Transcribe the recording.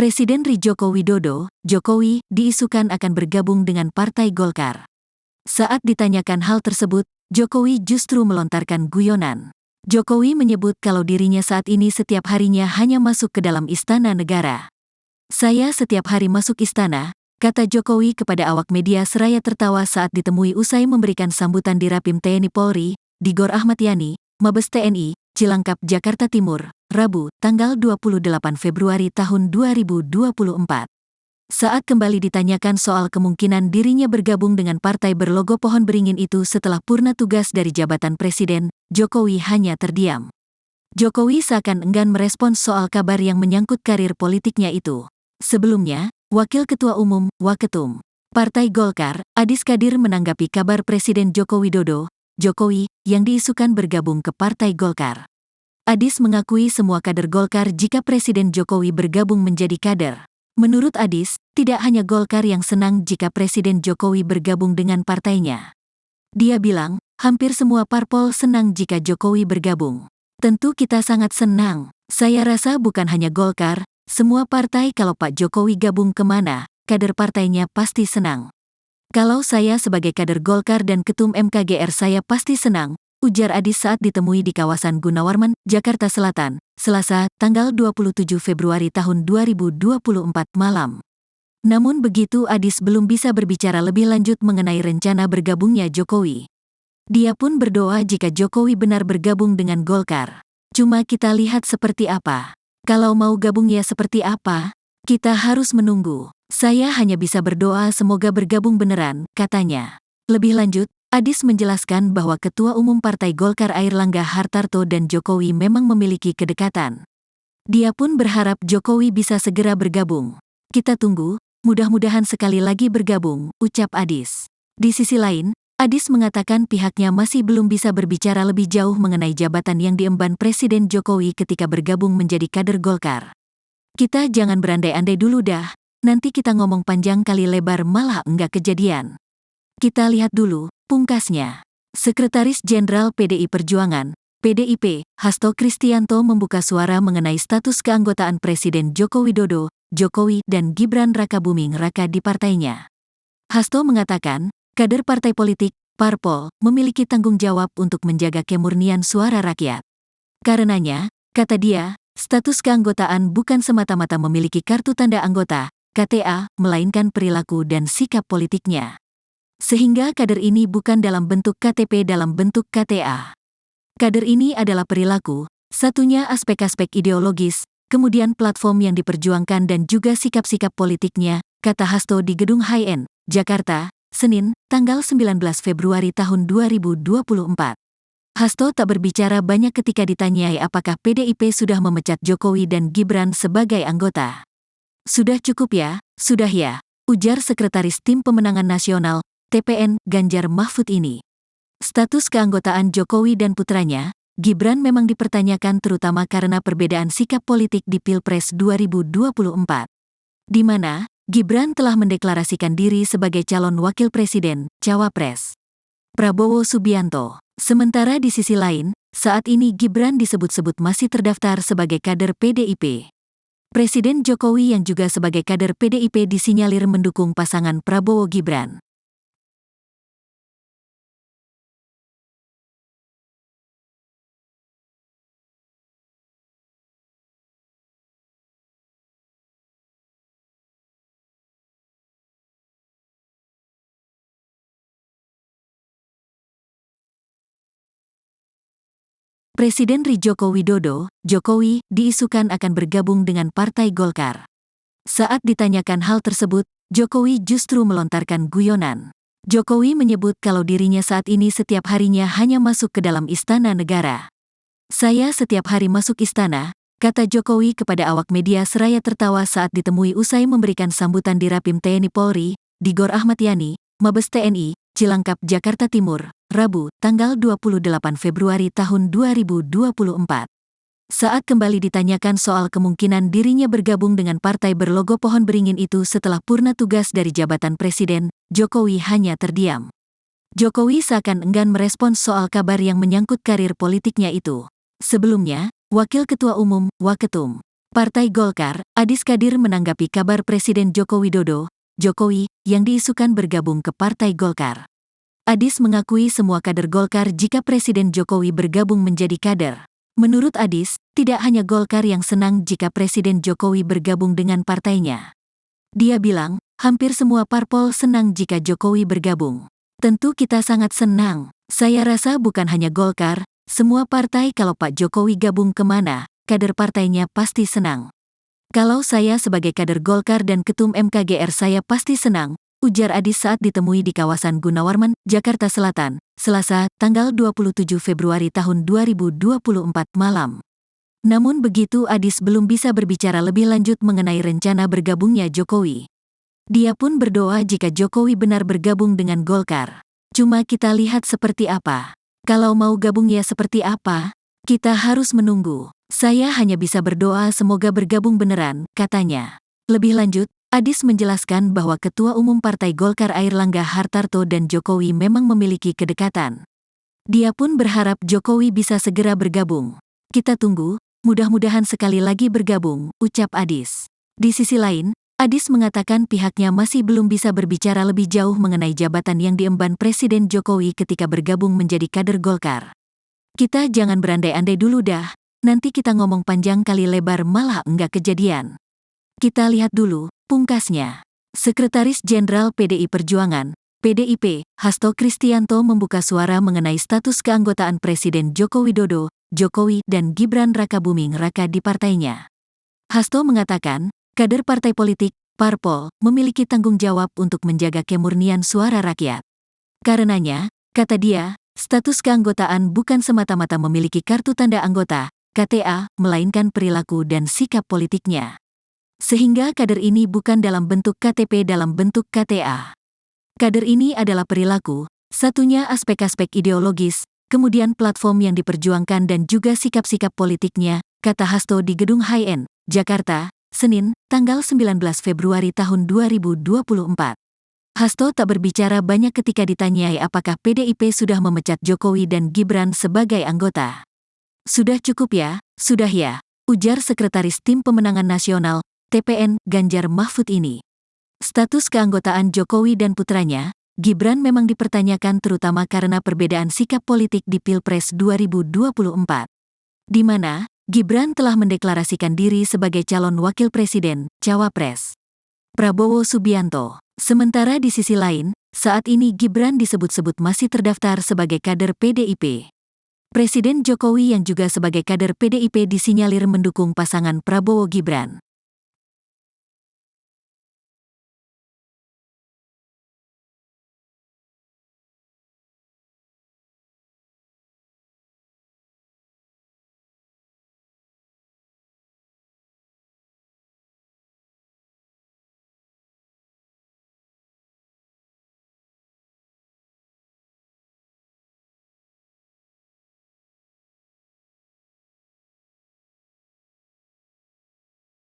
Presiden RI Joko Widodo, Jokowi, diisukan akan bergabung dengan Partai Golkar. Saat ditanyakan hal tersebut, Jokowi justru melontarkan guyonan. Jokowi menyebut kalau dirinya saat ini setiap harinya hanya masuk ke dalam istana negara. "Saya setiap hari masuk istana," kata Jokowi kepada awak media seraya tertawa saat ditemui usai memberikan sambutan di Rapim TNI Polri, di Gor Ahmad Yani, Mabes TNI, Cilangkap, Jakarta Timur, Rabu, tanggal 28 Februari tahun 2024. Saat kembali ditanyakan soal kemungkinan dirinya bergabung dengan partai berlogo pohon beringin itu setelah purna tugas dari jabatan presiden, Jokowi hanya terdiam. Jokowi seakan enggan merespons soal kabar yang menyangkut karir politiknya itu. Sebelumnya, Wakil Ketua Umum, Waketum, Partai Golkar, Adis Kadir menanggapi kabar Presiden Joko Widodo, Jokowi, yang diisukan bergabung ke Partai Golkar. Adis mengakui semua kader Golkar jika Presiden Jokowi bergabung menjadi kader. Menurut Adis, tidak hanya Golkar yang senang jika Presiden Jokowi bergabung dengan partainya. Dia bilang, hampir semua parpol senang jika Jokowi bergabung. "Tentu kita sangat senang. Saya rasa bukan hanya Golkar, semua partai kalau Pak Jokowi gabung kemana, kader partainya pasti senang. Kalau saya sebagai kader Golkar dan Ketum MKGR saya pasti senang," ujar Adis saat ditemui di kawasan Gunawarman, Jakarta Selatan, Selasa, tanggal 27 Februari tahun 2024 malam. Namun begitu Adis belum bisa berbicara lebih lanjut mengenai rencana bergabungnya Jokowi. Dia pun berdoa jika Jokowi benar bergabung dengan Golkar. "Cuma kita lihat seperti apa. Kalau mau gabung ya seperti apa, kita harus menunggu. Saya hanya bisa berdoa semoga bergabung beneran," katanya. Lebih lanjut, Adis menjelaskan bahwa Ketua Umum Partai Golkar Airlangga Hartarto dan Jokowi memang memiliki kedekatan. Dia pun berharap Jokowi bisa segera bergabung. "Kita tunggu, mudah-mudahan sekali lagi bergabung," ucap Adis. Di sisi lain, Adis mengatakan pihaknya masih belum bisa berbicara lebih jauh mengenai jabatan yang diemban Presiden Jokowi ketika bergabung menjadi kader Golkar. "Kita jangan berandai-andai dulu dah, nanti kita ngomong panjang kali lebar malah enggak kejadian. Kita lihat dulu," pungkasnya. Sekretaris Jenderal PDI Perjuangan, PDIP, Hasto Kristianto membuka suara mengenai status keanggotaan Presiden Joko Widodo, Jokowi, dan Gibran Rakabuming Raka di partainya. Hasto mengatakan, kader partai politik, parpol, memiliki tanggung jawab untuk menjaga kemurnian suara rakyat. Karenanya, kata dia, status keanggotaan bukan semata-mata memiliki kartu tanda anggota, KTA, melainkan perilaku dan sikap politiknya. Sehingga kader ini bukan dalam bentuk KTP dalam bentuk KTA. Kader ini adalah perilaku, satunya aspek-aspek ideologis, kemudian platform yang diperjuangkan dan juga sikap-sikap politiknya, kata Hasto di Gedung HIN, Jakarta, Senin, tanggal 19 Februari tahun 2024. Hasto tak berbicara banyak ketika ditanyai apakah PDIP sudah memecat Jokowi dan Gibran sebagai anggota. "Sudah cukup ya, sudah ya," ujar Sekretaris Tim Pemenangan Nasional, TPN, Ganjar Mahfud ini. Status keanggotaan Jokowi dan putranya, Gibran memang dipertanyakan terutama karena perbedaan sikap politik di Pilpres 2024. Di mana, Gibran telah mendeklarasikan diri sebagai calon wakil presiden, cawapres Prabowo Subianto. Sementara di sisi lain, saat ini Gibran disebut-sebut masih terdaftar sebagai kader PDIP. Presiden Jokowi yang juga sebagai kader PDIP disinyalir mendukung pasangan Prabowo Gibran. Presiden RI Joko Widodo, Jokowi, diisukan akan bergabung dengan Partai Golkar. Saat ditanyakan hal tersebut, Jokowi justru melontarkan guyonan. Jokowi menyebut kalau dirinya saat ini setiap harinya hanya masuk ke dalam istana negara. "Saya setiap hari masuk istana," kata Jokowi kepada awak media seraya tertawa saat ditemui usai memberikan sambutan di Rapim TNI Polri, di Gor Ahmad Yani, Mabes TNI, Cilangkap, Jakarta Timur, Rabu, tanggal 28 Februari tahun 2024. Saat kembali ditanyakan soal kemungkinan dirinya bergabung dengan partai berlogo pohon beringin itu setelah purna tugas dari jabatan presiden, Jokowi hanya terdiam. Jokowi seakan enggan merespons soal kabar yang menyangkut karir politiknya itu. Sebelumnya, Wakil Ketua Umum, Waketum, Partai Golkar, Adis Kadir menanggapi kabar Presiden Joko Widodo, Jokowi, yang diisukan bergabung ke Partai Golkar. Adis mengakui semua kader Golkar jika Presiden Jokowi bergabung menjadi kader. Menurut Adis, tidak hanya Golkar yang senang jika Presiden Jokowi bergabung dengan partainya. Dia bilang, hampir semua parpol senang jika Jokowi bergabung. Tentu kita sangat senang. Saya rasa bukan hanya Golkar, semua partai kalau Pak Jokowi gabung kemana, kader partainya pasti senang. Kalau saya sebagai kader Golkar dan Ketum MKGR saya pasti senang, ujar Adis saat ditemui di kawasan Gunawarman, Jakarta Selatan, Selasa, tanggal 27 Februari tahun 2024 malam. Namun begitu Adis belum bisa berbicara lebih lanjut mengenai rencana bergabungnya Jokowi. Dia pun berdoa jika Jokowi benar bergabung dengan Golkar. Cuma kita lihat seperti apa. Kalau mau gabung ya seperti apa? Kita harus menunggu. Saya hanya bisa berdoa semoga bergabung beneran, katanya. Lebih lanjut, Adis menjelaskan bahwa Ketua Umum Partai Golkar Airlangga Hartarto dan Jokowi memang memiliki kedekatan. Dia pun berharap Jokowi bisa segera bergabung. Kita tunggu, mudah-mudahan sekali lagi bergabung, ucap Adis. Di sisi lain, Adis mengatakan pihaknya masih belum bisa berbicara lebih jauh mengenai jabatan yang diemban Presiden Jokowi ketika bergabung menjadi kader Golkar. Kita jangan berandai-andai dulu dah. Nanti kita ngomong panjang kali lebar malah enggak kejadian. Kita lihat dulu, pungkasnya. Sekretaris Jenderal PDI Perjuangan, PDIP, Hasto Kristianto membuka suara mengenai status keanggotaan Presiden Joko Widodo, Jokowi, dan Gibran Rakabuming Raka di partainya. Hasto mengatakan, kader partai politik, parpol, memiliki tanggung jawab untuk menjaga kemurnian suara rakyat. Karenanya, kata dia, status keanggotaan bukan semata-mata memiliki kartu tanda anggota, KTA, melainkan perilaku dan sikap politiknya. Sehingga kader ini bukan dalam bentuk KTP dalam bentuk KTA. Kader ini adalah perilaku, satunya aspek-aspek ideologis, kemudian platform yang diperjuangkan dan juga sikap-sikap politiknya, kata Hasto di Gedung HIN, Jakarta, Senin, tanggal 19 Februari tahun 2024. Hasto tak berbicara banyak ketika ditanyai apakah PDIP sudah memecat Jokowi dan Gibran sebagai anggota. Sudah cukup ya, sudah ya, ujar Sekretaris Tim Pemenangan Nasional, TPN, Ganjar Mahfud ini. Status keanggotaan Jokowi dan putranya, Gibran memang dipertanyakan terutama karena perbedaan sikap politik di Pilpres 2024. Di mana, Gibran telah mendeklarasikan diri sebagai calon wakil presiden, cawapres Prabowo Subianto. Sementara di sisi lain, saat ini Gibran disebut-sebut masih terdaftar sebagai kader PDIP. Presiden Jokowi yang juga sebagai kader PDIP disinyalir mendukung pasangan Prabowo Gibran.